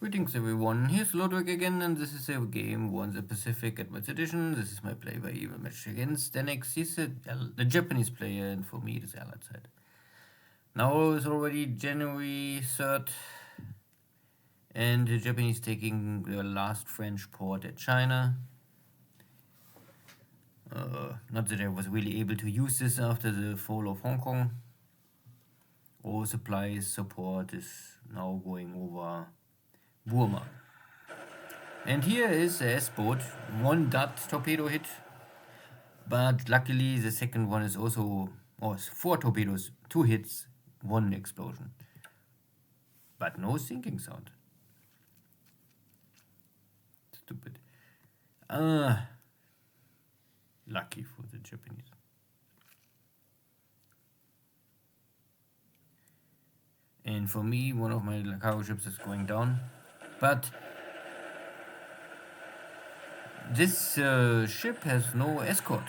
Greetings everyone, here's Lodrik again, and this is a game won the Pacific Advanced Edition. This is my play by evil match against Deaniks. He's the Japanese player, and for me it is Allied side. Now it's already January 3rd, and the Japanese taking their last French port at China. Not that I was really able to use this after the fall of Hong Kong. All supplies support is now going over Burma. And here is the S-boat, 1 dot torpedo hit, but luckily the second one is also, 4 torpedoes, 2 hits, 1 explosion. But no sinking sound. Stupid. Lucky for the Japanese. And for me, one of my cargo ships is going down, but this ship has no escort.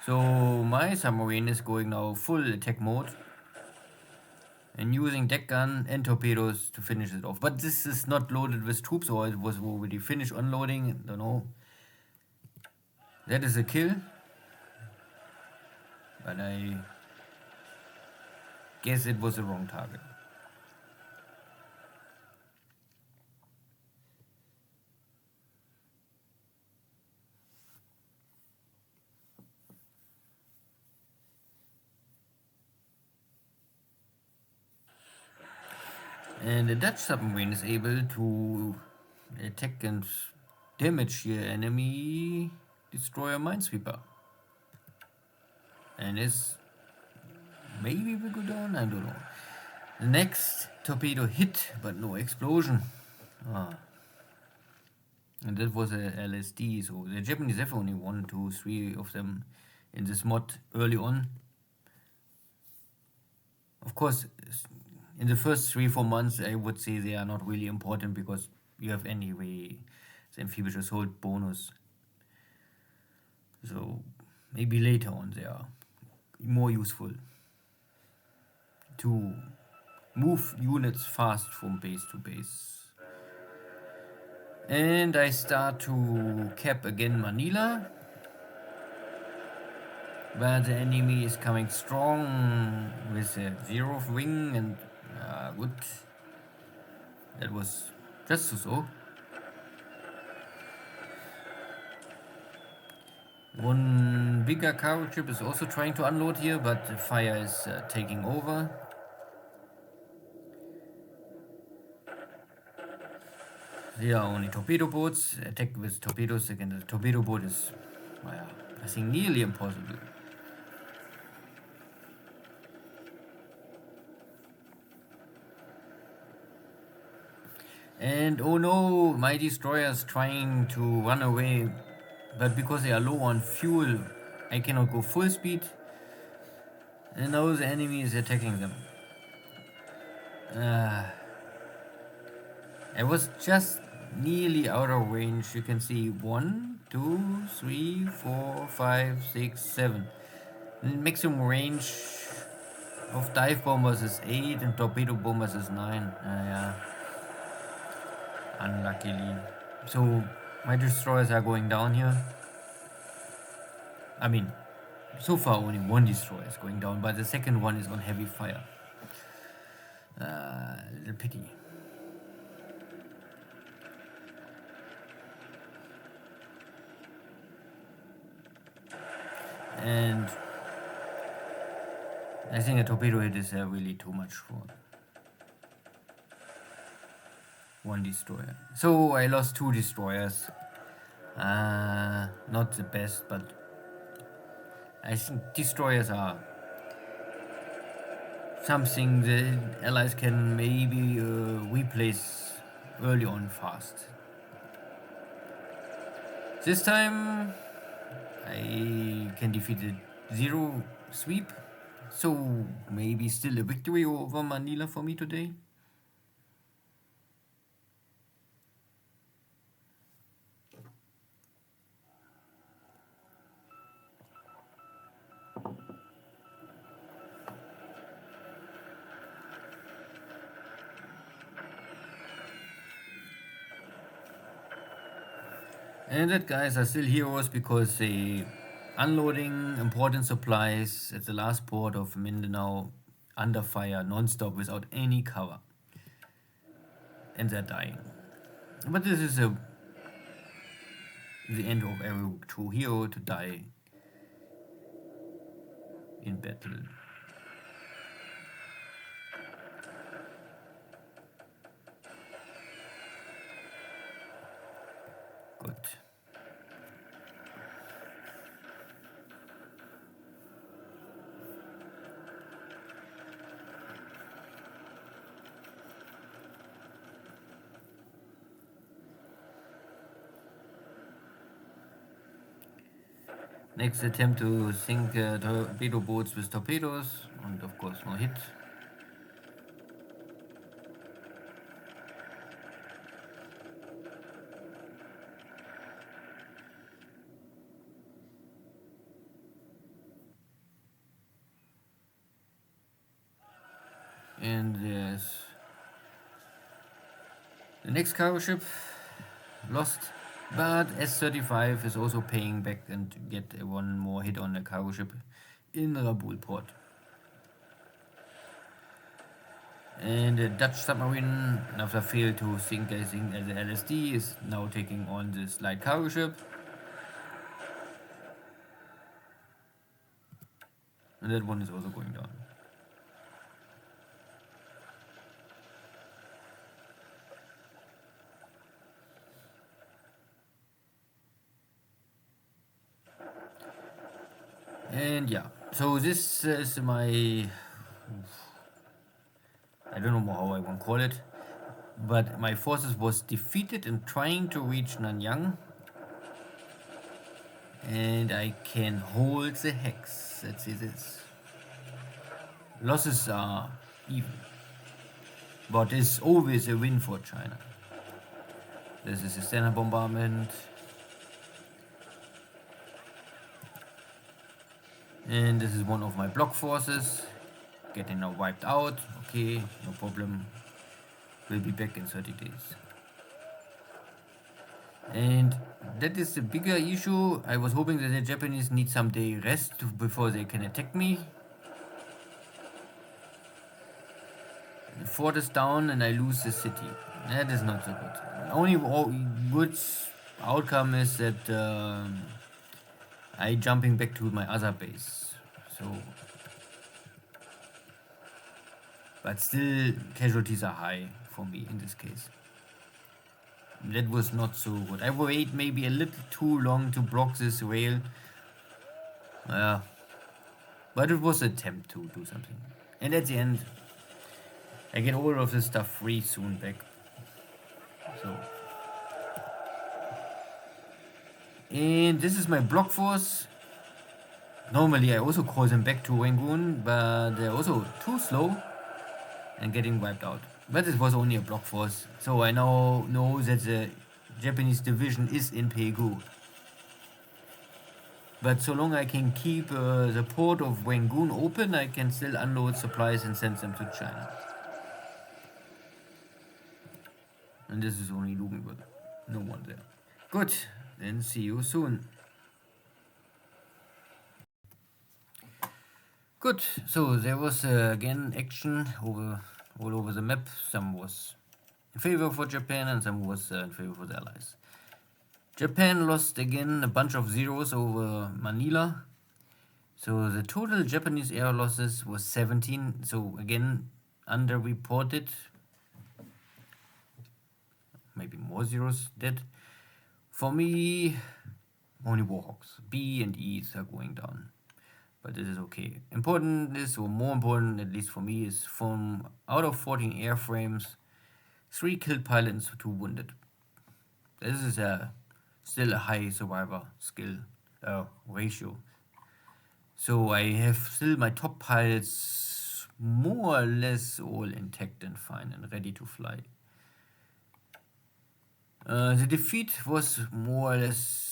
So my submarine is going now full attack mode and using deck gun and torpedoes to finish it off. But this is not loaded with troops, or it was already finished unloading, I don't know. That is a kill. But I guess it was the wrong target. And the Dutch submarine is able to attack and damage your enemy destroyer minesweeper. And is maybe we go down, I don't know. The next torpedo hit, but no explosion. And that was a LSD, so the Japanese have only 1, 2, 3 of them in this mod early on. Of course, in the first 3-4 months, I would say they are not really important because you have anyway the amphibious assault bonus. So maybe later on they are more useful to move units fast from base to base. And I start to cap again Manila, but the enemy is coming strong with a 0 wing, and good. That was just so. One bigger cargo ship is also trying to unload here, but the fire is taking over. There are only torpedo boats. Attack with torpedoes against the torpedo boat is, I think, nearly impossible. And oh no, my destroyer is trying to run away, but because they are low on fuel, I cannot go full speed. And now the enemy is attacking them. I was just nearly out of range. You can see 1, 2, 3, 4, 5, 6, 7. The maximum range of dive bombers is 8 and torpedo bombers is 9. Unluckily. So my destroyers are going down here. I mean, so far only 1 destroyer is going down, but the second one is on heavy fire. Little pity. And I think a torpedo hit is really too much for 1 destroyer. So I lost 2 destroyers. Not the best, but I think destroyers are something the allies can maybe replace early on fast. This time I can defeat the 0 sweep, so maybe still a victory over Manila for me today. And that guys are still heroes because they unloading important supplies at the last port of Mindanao under fire non-stop without any cover. And they're dying. But this is the end of every true hero to die in battle. Good. Next attempt to sink torpedo boats with torpedoes, and of course no hit. And there's the next cargo ship lost, but S-35 is also paying back and get one more hit on the cargo ship in Rabaul port. And the Dutch submarine, after failed to sink, I think, as the LSD, is now taking on this light cargo ship. And that one is also going down. And yeah, so this is my, I don't know how I want to call it, but my forces was defeated in trying to reach Nanyang, and I can hold the hex. Let's see this. Losses are even, but it's always a win for China. This is a standard bombardment. And this is one of my block forces, getting now wiped out. Okay, no problem. We'll be back in 30 days. And that is the bigger issue. I was hoping that the Japanese need some day rest before they can attack me. The fort is down and I lose the city. That is not so good. Only good outcome is that I jumping back to my other base. So, but still casualties are high for me in this case. That was not so good. I waited maybe a little too long to block this rail. But it was an attempt to do something. And at the end, I get all of this stuff free soon back. So. And this is my block force. Normally I also call them back to Rangoon, but they're also too slow and getting wiped out. But it was only a block force, so I now know that the Japanese division is in Pegu. But so long I can keep the port of Rangoon open, I can still unload supplies and send them to China. And this is only Lugenburg. No one there. Good, then see you soon. Good, so there was again action all over the map. Some was in favor for Japan and some was in favor for the Allies. Japan lost again a bunch of zeros over Manila. So the total Japanese air losses was 17. So again, underreported. Maybe more zeros dead. For me, only Warhawks. B and E's are going down. But this is okay. Important is, or more important, at least for me, is from out of 14 airframes, 3 killed pilots, 2 wounded. This is still a high survivor skill ratio. So I have still my top pilots more or less all intact and fine and ready to fly. The defeat was more or less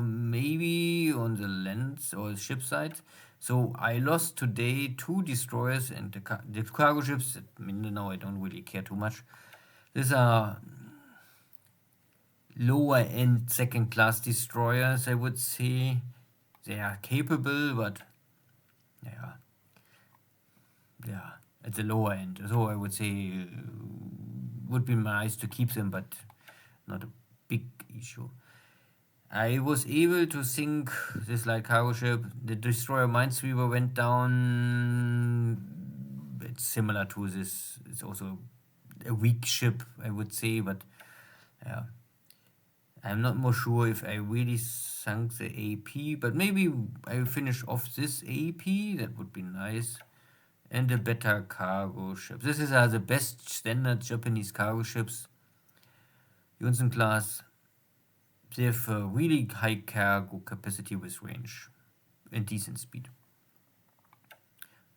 maybe on the land or ship side. So I lost today 2 destroyers and the cargo ships at Mindanao. I don't really care too much. These are lower end second class destroyers, I would say. They are capable, but yeah, at the lower end. So I would say would be nice to keep them, but not a big issue. I was able to sink this light cargo ship. The destroyer Minesweeper went down. It's similar to this. It's also a weak ship, I would say, but yeah. I'm not more sure if I really sunk the AP, but maybe I finish off this AP. That would be nice. And a better cargo ship. This is the best standard Japanese cargo ships. Yunsen class. They have a really high cargo capacity with range and decent speed.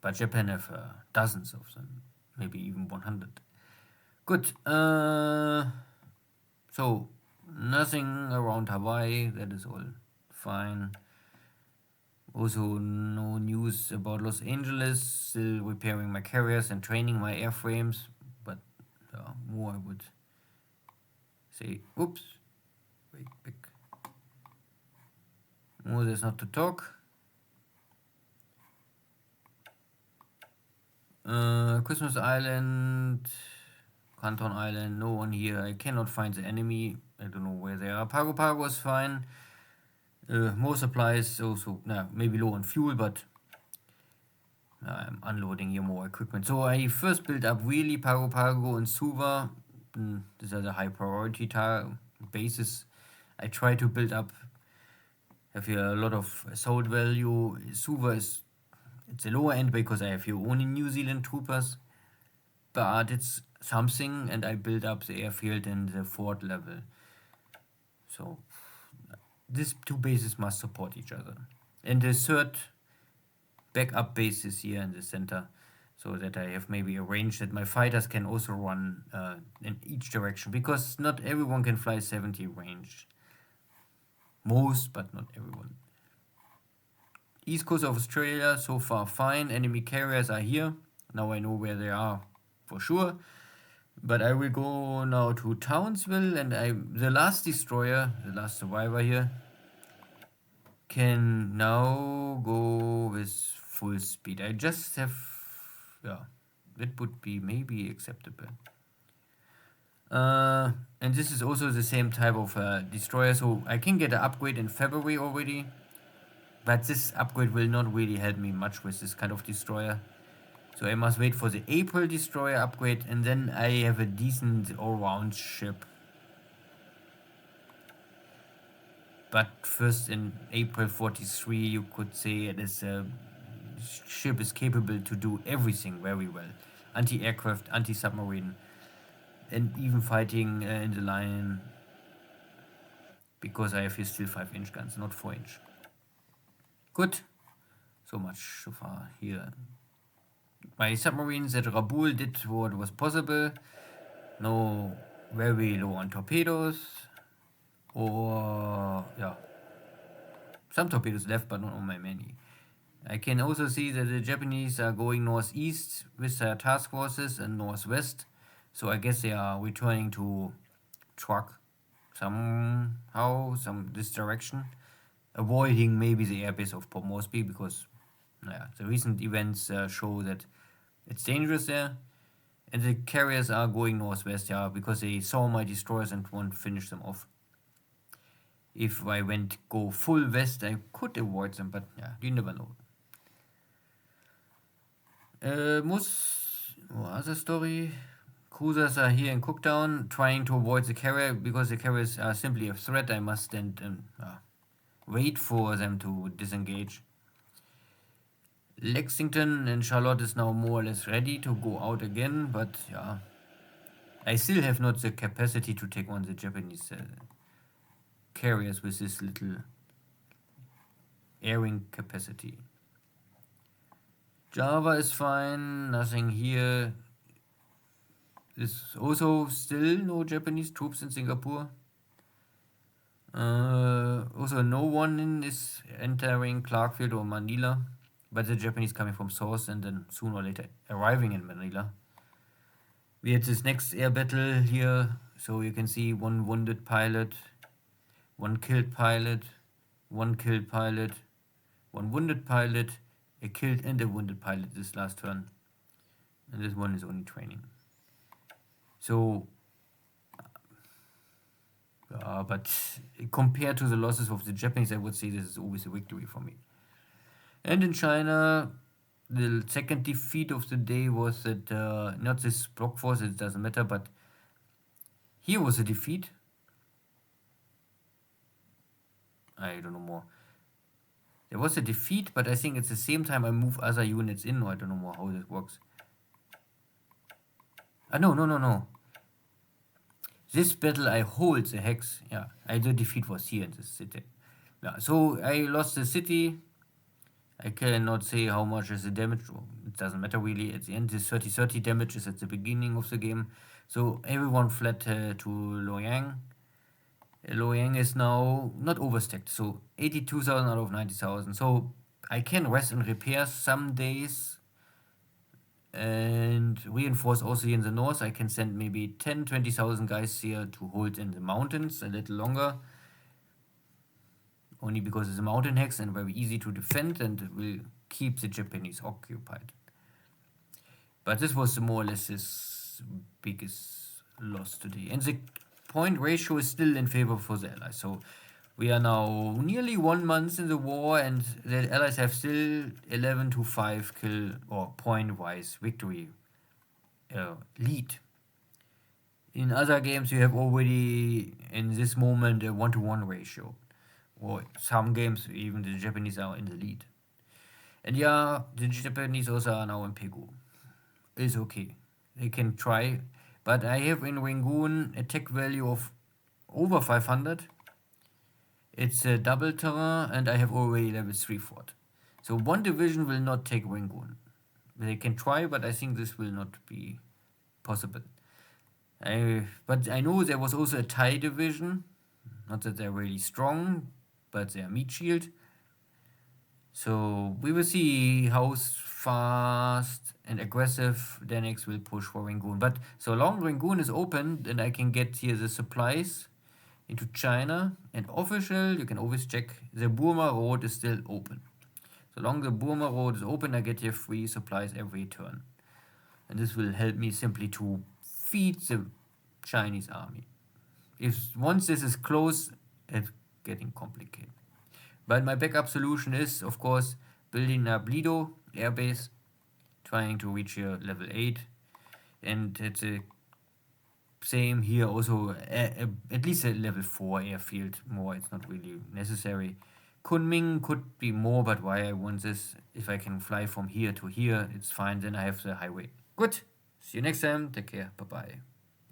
But Japan have dozens of them, maybe even 100. Good. So nothing around Hawaii. That is all fine. Also, no news about Los Angeles. Still repairing my carriers and training my airframes. But more I would say. Oops. Wait, back. More there's not to talk. Christmas Island, Canton Island, no one here. I cannot find the enemy. I don't know where they are. Pago Pago is fine. More supplies, also, maybe low on fuel, but I'm unloading here more equipment. So I first built up really Pago Pago and Suva. These are the high priority bases. I try to build up, have here a lot of assault value. Suva is, it's a lower end because I have here only New Zealand troopers, but it's something, and I build up the airfield and the fort level. So these two bases must support each other. And the third backup base is here in the center, so that I have maybe a range that my fighters can also run in each direction, because not everyone can fly 70 range. Most, but not everyone. East coast of Australia, so far fine. Enemy carriers are here. Now I know where they are for sure. But I will go now to Townsville, and the last destroyer, the last survivor here, can now go with full speed. I just have, that would be maybe acceptable. And this is also the same type of destroyer, so I can get an upgrade in February already. But this upgrade will not really help me much with this kind of destroyer. So I must wait for the April destroyer upgrade, and then I have a decent all-round ship. But first in April 43, you could say this ship is capable to do everything very well. Anti-aircraft, anti-submarine, and even fighting in the line. Because I have here still 5-inch guns, not 4-inch. Good. So much so far here. My submarines at Rabaul did what was possible. No, very low on torpedoes. Or, some torpedoes left, but not on my many. I can also see that the Japanese are going northeast with their task forces and northwest. So I guess they are returning to truck somehow, this direction. Avoiding maybe the airbase of Port Moresby, because the recent events show that it's dangerous there. And the carriers are going northwest, because they saw my destroyers and want to finish them off. If I go full west, I could avoid them, but you never know. Other story. Cruisers are here in Cooktown, trying to avoid the carrier, because the carriers are simply a threat. I must stand and wait for them to disengage. Lexington and Charlotte is now more or less ready to go out again, but I still have not the capacity to take on the Japanese carriers with this little airing capacity. Java is fine, nothing here. There's also still no Japanese troops in Singapore. Also no one is entering Clarkfield or Manila, but the Japanese coming from source and then sooner or later arriving in Manila. We had this next air battle here, so you can see one wounded pilot. 1 killed pilot, 1 killed pilot, 1 wounded pilot, a killed and a wounded pilot this last turn. And this one is only training. So, but compared to the losses of the Japanese, I would say this is always a victory for me. And in China, the second defeat of the day was that, not this block force, it doesn't matter, but here was a defeat. I don't know more. There was a defeat, but I think it's the same time I move other units in, or I don't know more how this works. No. This battle I hold the hex. Yeah, the defeat was here in this city. Yeah, so I lost the city. I cannot say how much is the damage. It doesn't matter really. At the end, this 30-30 damage is at the beginning of the game. So everyone fled to Luoyang. Luoyang is now not overstacked, so 82,000 out of 90,000. So I can rest and repair some days and reinforce also here in the north. I can send maybe 10-20,000 guys here to hold in the mountains a little longer. Only because it's a mountain hex and very easy to defend and will keep the Japanese occupied. But this was more or less his biggest loss today. And the point ratio is still in favor for the Allies. So we are now nearly 1 month in the war, and the Allies have still 11-5 kill or point-wise victory lead. In other games, you have already in this moment a 1-to-1 ratio, or some games even the Japanese are in the lead. And yeah, the Japanese also are now in Pegu. It's okay, they can try, but I have in Rangoon attack value of over 500. It's a double terrain, and I have already level 3 fort. So one division will not take Rangoon. They can try, but I think this will not be possible. But I know there was also a Thai division. Not that they're really strong, but they are meat shield. So we will see how fast and aggressive Deaniks will push for Rangoon. But so long Rangoon is open, then I can get here the supplies into China. And official, you can always check, the Burma road is still open. So long the Burma road is open, I get here free supplies every turn. And this will help me simply to feed the Chinese army. If once this is closed, it's getting complicated. But my backup solution is, of course, building a Blido airbase, trying to reach here level 8. And it's the same here also, at least a level 4 airfield. More, it's not really necessary. Kunming could be more, but why I want this? If I can fly from here to here, it's fine, then I have the highway. Good, see you next time, take care, bye-bye.